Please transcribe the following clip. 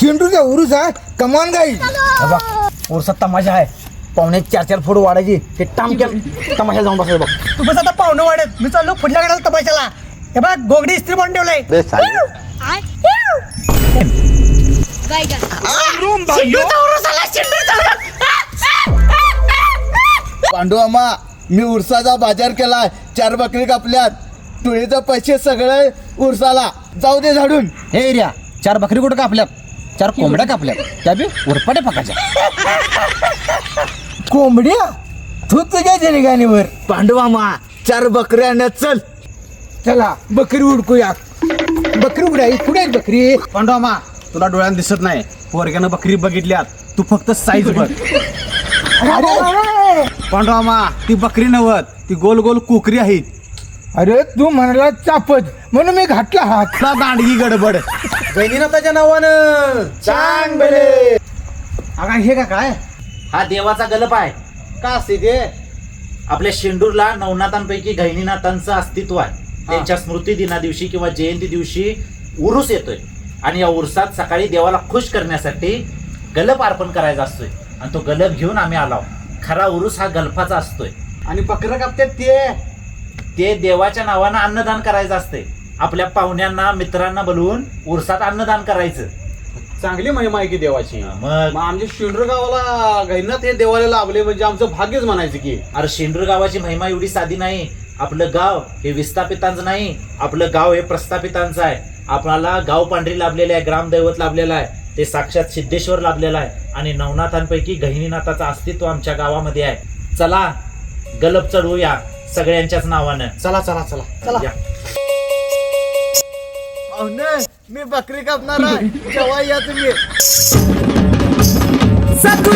शेंडूचा उरूस आहे कमान गाई उरसात तमाशा आहे पाहुणे 4-4 फूट वाढायची हे टामक्यात तमाशा जाऊन बसायचं बघ तू बस आता पाहुणं वाढत मी चाललो पुढल्या गडाला तमाशाला हे बघ गोगडी इस्त्री बनवून ठेवलंय पांडू मामा मी उरसाचा बाजार केलाय 4 बकरी कापल्यात तुळीचे पैसे सगळे उरसाला जाऊ दे झाडून. हे र्या 4 बकरी कुठं कापल्यात 4 कोंबड्या कापल्यात त्या बी उरपाटे पकाच्या. कोंबड्या तू तुझ्या जनिगाणीवर. पांडू मामा 4 बकरी आणत चल. चला बकरी उडकूया. बकरी उडाई कुठे आहे बकरी? पांडवामा तुला डोळ्यानं दिसत नाही पोरग्यानं बकरी बघितल्यात तू फक्त साईज बघ. पांडवामा ती बकरी नव्हत ती गोल गोल कोकरी आहेत. अरे तू म्हणाला चापत म्हणून मी घातला हात. तुला दांडगी गडबड गैनीनाथाच्या नावानं चांग बेले. अगा हे का काय हा देवाचा गलप आहे. का असते ते? आपल्या शेंडूरला नवनाथांपैकी गहिनीनाथांचं अस्तित्व आहे. त्यांच्या स्मृती दिना दिवशी किंवा जयंती दिवशी उरूस येतोय आणि या उरसात सकाळी देवाला खुश करण्यासाठी गलप अर्पण करायचा असतोय आणि तो गलप घेऊन आम्ही आलो. खरा उरूस हा गलफाचा असतोय आणि बकरं कापतात ते देवाच्या नावानं अन्नदान करायचं असते. आपल्या पाहुण्यांना मित्रांना बोलवून उरसात अन्नदान करायचं. चांगली महिमा आहे की देवाची. मग आमच्या शेंडूर गावाला गैनीनाथ हे देवाला लाभले म्हणजे आमचं भाग्यच म्हणायचं की. अरे शेंडूर गावाची महिमा एवढी साधी नाही. आपलं गाव हे विस्थापितांचं नाही, आपलं गाव हे प्रस्थापितांचं आहे. आपल्याला गाव पांढरी लाभलेलं आहे, ग्रामदैवत लाभलेलं आहे, ते साक्षात सिद्धेश्वर लाभलेलं आहे आणि नवनाथांपैकी गहिनीनाथाचं अस्तित्व आमच्या गावामध्ये आहे. चला गलप चढवूया सगळ्यांच्याच नावानं. चला चला चला चला या. पाहुणे मी बकरी कापणार आहे जेव्हा या तुम्ही. सतू